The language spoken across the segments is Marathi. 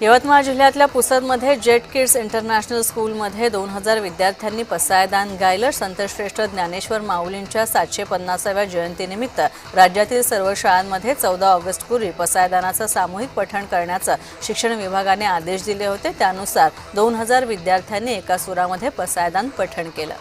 यवतमाळ जिल्ह्यातल्या पुसदमध्ये जेट किड्स इंटरनॅशनल स्कूलमध्ये 2000 विद्यार्थ्यांनी पसायदान गायलं। संतश्रेष्ठ ज्ञानेश्वर माऊलींच्या 750व्या जयंतीनिमित्त राज्यातील सर्व शाळांमध्ये 14 ऑगस्टपूर्वी पसायदानाचं सामूहिक पठण करण्याचं शिक्षण विभागाने आदेश दिले होते। त्यानुसार 2000 विद्यार्थ्यांनी एका सुरामध्ये पसायदान पठण केलं।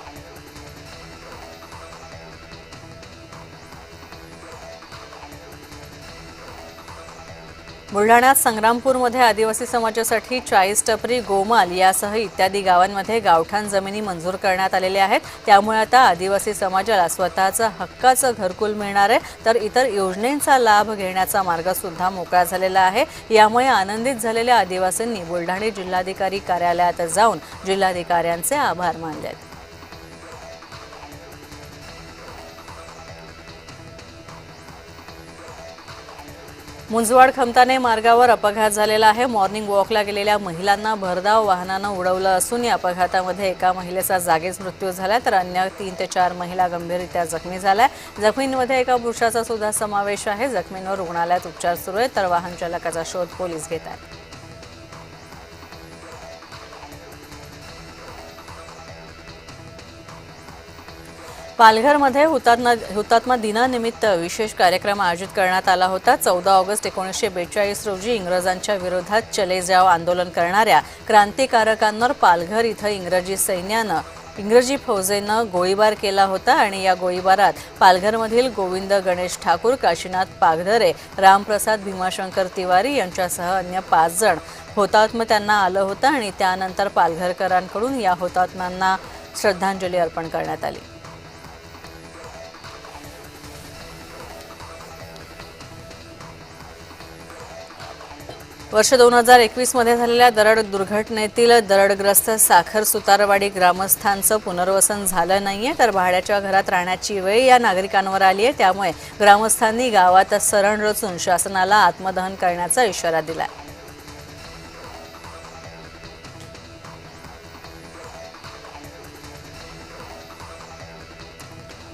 बुलढाण्यात संग्रामपूरमध्ये आदिवासी समाजासाठी 40 टपरी, गोमाल यासह इत्यादी गावांमध्ये गावठाण जमिनी मंजूर करण्यात आलेल्या आहेत। त्यामुळे आता आदिवासी समाजाला स्वतःचं हक्काचं घरकुल मिळणार आहे, तर इतर योजनांचा लाभ घेण्याचा मार्ग सुद्धा मोकळा झालेला आहे। यामुळे आनंदित झालेल्या आदिवासींनी बुलढाणा जिल्हाधिकारी कार्यालयात जाऊन जिल्हाधिकाऱ्यांचे आभार मानले। मुंजवाड खमताने मार्गावर अपघात झालेला आहे। मॉर्निंग वॉकला गेलेल्या महिलांना भरधाव वाहनानं उडवलं असून या अपघातामध्ये एका महिलेचा जागीच मृत्यू झाला, तर अन्य 3 ते 4 महिला गंभीररीत्या जखमी झाल्या। जखमींमध्ये एका पुरुषाचा सुद्धा समावेश आहे। जखमींवर रुग्णालयात उपचार सुरू आहेत, तर वाहन चालकाचा शोध पोलीस घेत आहेत। पालघरमध्ये हुतात्मा दिनानिमित्त विशेष कार्यक्रम आयोजित करण्यात आला होता। 14 ऑगस्ट 1942 रोजी इंग्रजांच्या विरोधात चले जाव आंदोलन करणाऱ्या क्रांतिकारकांवर पालघर इथं इंग्रजी फौजेनं गोळीबार केला होता आणि या गोळीबारात पालघरमधील गोविंद गणेश ठाकूर, काशीनाथ पागधरे, रामप्रसाद भीमाशंकर तिवारी यांच्यासह अन्य 5 जण हुतात्म्यांना आलं होतं आणि त्यानंतर पालघरकरांकडून या हुतात्म्यांना श्रद्धांजली अर्पण करण्यात आली। वर्ष 2021 मध्ये झालेल्या दरड दुर्घटनेतील दरडग्रस्त साखर सुतारवाडी ग्रामस्थांचं पुनर्वसन झालं नाहीये, तर भाड्याच्या घरात राहण्याची वेळ या नागरिकांवर आली आहे। त्यामुळे ग्रामस्थांनी गावात सरण रचून शासनाला आत्मदहन करण्याचा इशारा दिला।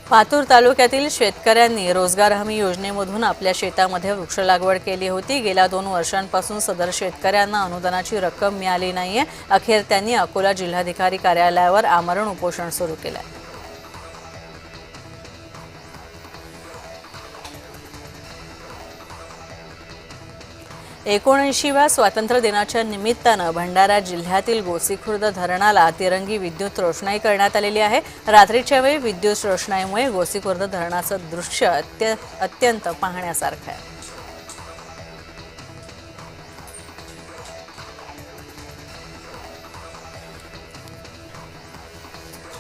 पातूर तालुक्यातील शेतकऱ्यांनी रोजगार हमी योजनेमधून आपल्या शेतामध्ये वृक्ष लागवड केली होती। गेल्या 2 वर्षांपासून सदर शेतकऱ्यांना अनुदानाची रक्कम मिळाली नाहीये। अखेर त्यांनी अकोला जिल्हाधिकारी कार्यालयावर आमरण उपोषण सुरू केलं। 79व्या स्वातंत्र्य दिनाच्या निमित्तानं भंडारा जिल्ह्यातील गोसीखुर्द धरणाला तिरंगी विद्युत रोषणाई करण्यात आलेली आहे। रात्रीच्या वेळी विद्युत रोषणाईमुळे गोसीखुर्द धरणाचं दृश्य अत्यंत पाहण्यासारखं आहे।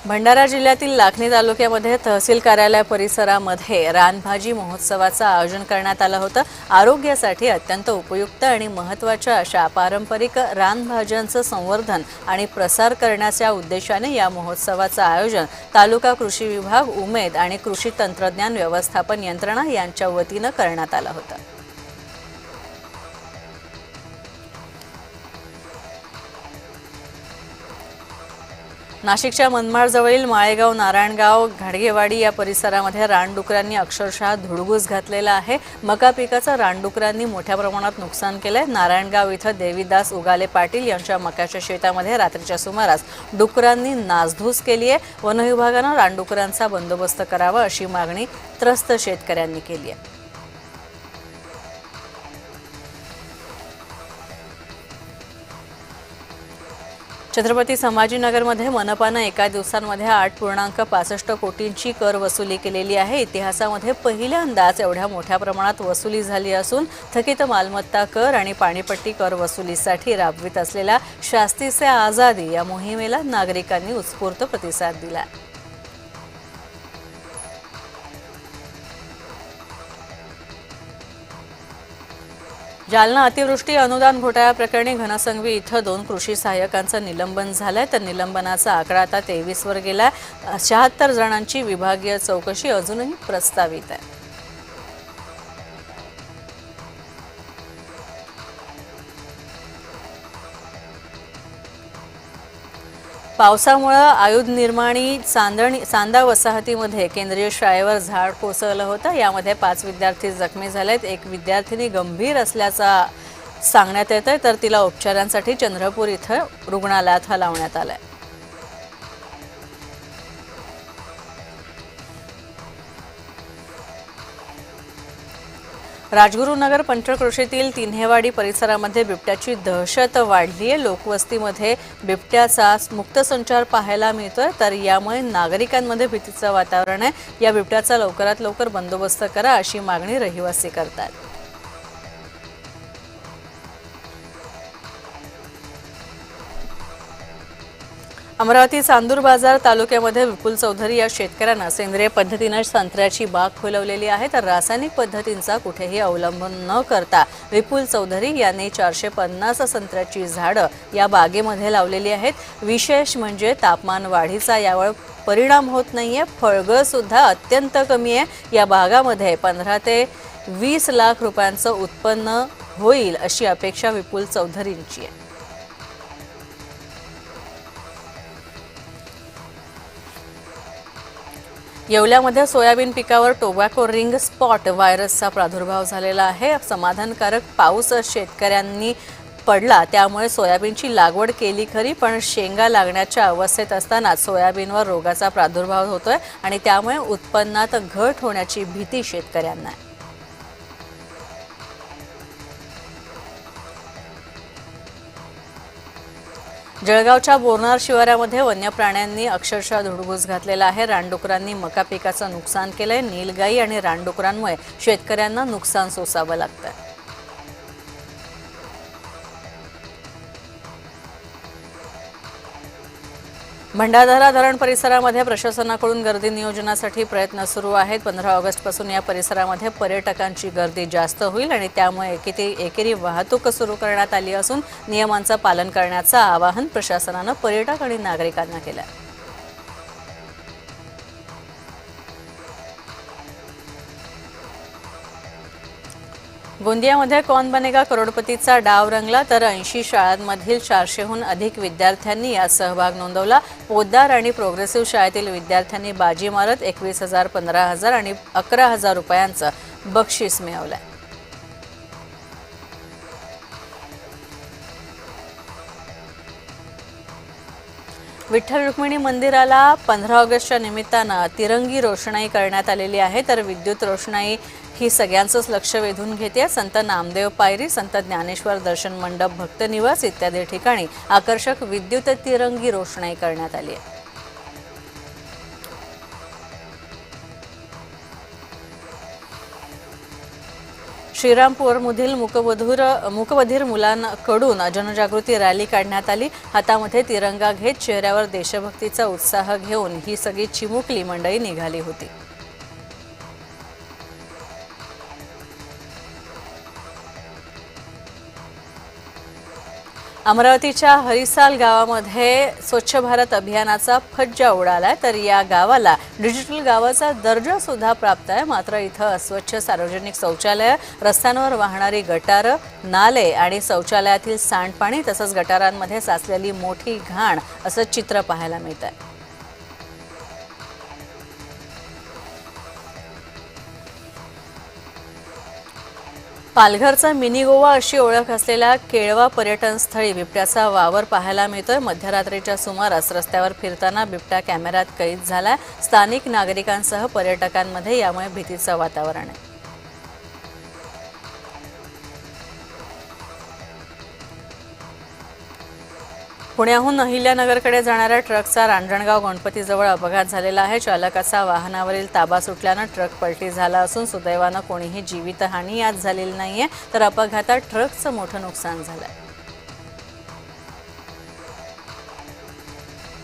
भंडारा जिल्ह्यातील लाखनी तालुक्यामध्ये तहसील कार्यालय परिसरामध्ये रानभाजी महोत्सवाचं आयोजन करण्यात आलं होतं। आरोग्यासाठी अत्यंत उपयुक्त आणि महत्त्वाच्या अशा पारंपरिक रानभाज्यांचं संवर्धन आणि प्रसार करण्याच्या उद्देशाने या महोत्सवाचं आयोजन तालुका कृषी विभाग, उमेद आणि कृषी तंत्रज्ञान व्यवस्थापन यंत्रणा यांच्या वतीनं करण्यात आलं होतं। नाशिकच्या मनमाडजवळील माळेगाव, नारायणगाव, घाडगेवाडी या परिसरामध्ये रानडुकरांनी अक्षरशः धुडगूस घातलेला आहे। मका पिकाचं रानडुकरांनी मोठ्या प्रमाणात नुकसान केलंय। नारायणगाव इथं देवीदास उगाले पाटील यांच्या मक्याच्या शेतामध्ये रात्रीच्या सुमारास डुकरांनी नासधूस केली आहे। वन विभागानं रानडुकरांचा बंदोबस्त करावा अशी मागणी त्रस्त शेतकऱ्यांनी केली आहे। छत्रपती संभाजीनगरमध्ये मनपानं एका दिवसांमध्ये 8.65 कोटींची कर वसुली केलेली आहे। इतिहासामध्ये पहिल्यांदाच एवढ्या मोठ्या प्रमाणात वसुली झाली असून थकीत मालमत्ता कर आणि पाणीपट्टी कर वसुलीसाठी राबवित असलेल्या शास्ती से आझादी या मोहिमेला नागरिकांनी उत्स्फूर्त प्रतिसाद दिला। जालना अतिवृष्टी अनुदान घोटाळा प्रकरणी घनसंगवी इथं 2 कृषी सहाय्यकांचं निलंबन झालंय, तर निलंबनाचा आकडा आता 23 वर गेलाय। 76 जणांची विभागीय चौकशी अजूनही प्रस्तावित आहे। पावसामुळे आयुध निर्माणी सांदा वसाहतीमध्ये केंद्रीय शाळेवर झाड कोसळलं होतं। यामध्ये 5 विद्यार्थी जखमी झालेत। एक विद्यार्थिनी गंभीर असल्याचा सांगण्यात येतंय, तर तिला उपचारांसाठी चंद्रपूर इथं रुग्णालयात हलवण्यात आलंय. राजगुरुनगर पंचक्रोशीतील तिन्हेवाडी परिसरामध्ये बिबट्याची दहशत वाढली आहे. लोकवस्तीमध्ये बिबट्याचा मुक्त संचार पाहायला मिळतोय, तर यामुळे नागरिकांमध्ये भीतीचं वातावरण आहे. या बिबट्याचा लवकरात लवकर बंदोबस्त करा अशी मागणी रहिवासी करतात. अमरावती चांदूर बाजार तालुक्यामध्ये विपुल चौधरी या शेतकऱ्यांना सेंद्रिय पद्धतीने संत्र्याची बाग फुलवलेली आहे, तर रासायनिक पद्धतींचा कुठेही अवलंब न करता विपुल चौधरी यांनी 450 संत्र्याची झाडं या बागेमध्ये लावलेली आहेत. विशेष म्हणजे तापमान वाढीचा यावर परिणाम होत नाहीये. फळगळ सुद्धा अत्यंत कमी आहे. या बागामध्ये 15 ते 20 लाख रुपयांचं उत्पन्न होईल अशी अपेक्षा विपुल चौधरींची आहे. येवल्यामध्ये सोयाबीन पिकावर टोबॅको रिंग स्पॉट व्हायरसचा प्रादुर्भाव झालेला आहे. समाधानकारक पाऊस शेतकऱ्यांनी पडला, त्यामुळे सोयाबीनची लागवड केली खरी, पण शेंगा लागण्याच्या अवस्थेत असताना सोयाबीनवर रोगाचा प्रादुर्भाव होतोय आणि त्यामुळे उत्पन्नात घट होण्याची भीती शेतकऱ्यांना आहे. जळगावच्या बोरनार शिवारामध्ये वन्य प्राण्यांनी अक्षरशः धुडगूस घातलेला आहे. रानडुकरांनी मका पिकाचं नुकसान केलंय. नीलगाई आणि रानडुकरांमुळे शेतकऱ्यांना नुकसान सोसावं लागतंय. भंडारदरा धरण परिसरामध्ये प्रशासनाकडून गर्दी नियोजनासाठी प्रयत्न सुरू आहेत. 15 ऑगस्टपासून या परिसरामध्ये पर्यटकांची गर्दी जास्त होईल आणि त्यामुळे एकेरी वाहतूक सुरू करण्यात आली असून नियमांचं पालन करण्याचं आवाहन प्रशासनानं पर्यटक आणि नागरिकांना केलं आहे. गोंदियामध्ये कौन बनेगा करोडपतीचा डाव रंगला, तर 80 शाळांमधील 400हून अधिक विद्यार्थ्यांनी यात सहभाग नोंदवला. पोद्दार आणि प्रोग्रेसिव्ह शाळेतील विद्यार्थ्यांनी बाजी मारत 21,000, 15,000 आणि 11,000 रुपयांचं बक्षीस मिळवलंय. विठ्ठल रुक्मिणी मंदिराला 15 ऑगस्टच्या निमित्तानं तिरंगी रोषणाई करण्यात आलेली आहे, तर विद्युत रोषणाई ही सगळ्यांचंच लक्ष वेधून घेते. संत नामदेव पायरी, संत ज्ञानेश्वर दर्शन मंडप, भक्त निवास इत्यादी ठिकाणी आकर्षक विद्युत तिरंगी रोषणाई करण्यात आली आहे. श्रीरामपूरमधील मूकबधीर मुलांकडून जनजागृती रॅली काढण्यात आली. हातामध्ये तिरंगा घेत, चेहऱ्यावर देशभक्तीचा उत्साह घेऊन ही सगळी चिमुकली मंडळी निघाली होती. अमरावतीच्या हरिसाल गावामध्ये स्वच्छ भारत अभियानाचा फज्जा उडालाय, तर या गावाला डिजिटल गावाचा दर्जा सुद्धा प्राप्त आहे. मात्र इथं अस्वच्छ सार्वजनिक शौचालय, रस्त्यांवर वाहणारी गटारं, नाले आणि शौचालयातील सांडपाणी तसंच गटारांमध्ये साचलेली मोठी घाण असं चित्र पाहायला मिळतंय. पालघरचा मिनी गोवा अशी ओळख असलेल्या केळवा पर्यटन स्थळी बिबट्याचा वावर पाहायला मिळतोय. मध्यरात्रीच्या सुमारास रस्त्यावर फिरताना बिबट्या कॅमेऱ्यात कैद झालाय. स्थानिक नागरिकांसह पर्यटकांमध्ये यामुळे भीतीचं वातावरण आहे. पुण्याहून अहिल्यानगरकडे जाणाऱ्या ट्रकचा रांजणगाव गणपतीजवळ अपघात झालेला आहे. चालकाचा वाहनावरील ताबा सुटल्यानं ट्रक पलटी झाला असून सुदैवानं कोणीही जीवितहानी यात झालेली नाहीये, तर अपघातात ट्रकचं मोठं नुकसान झालंय.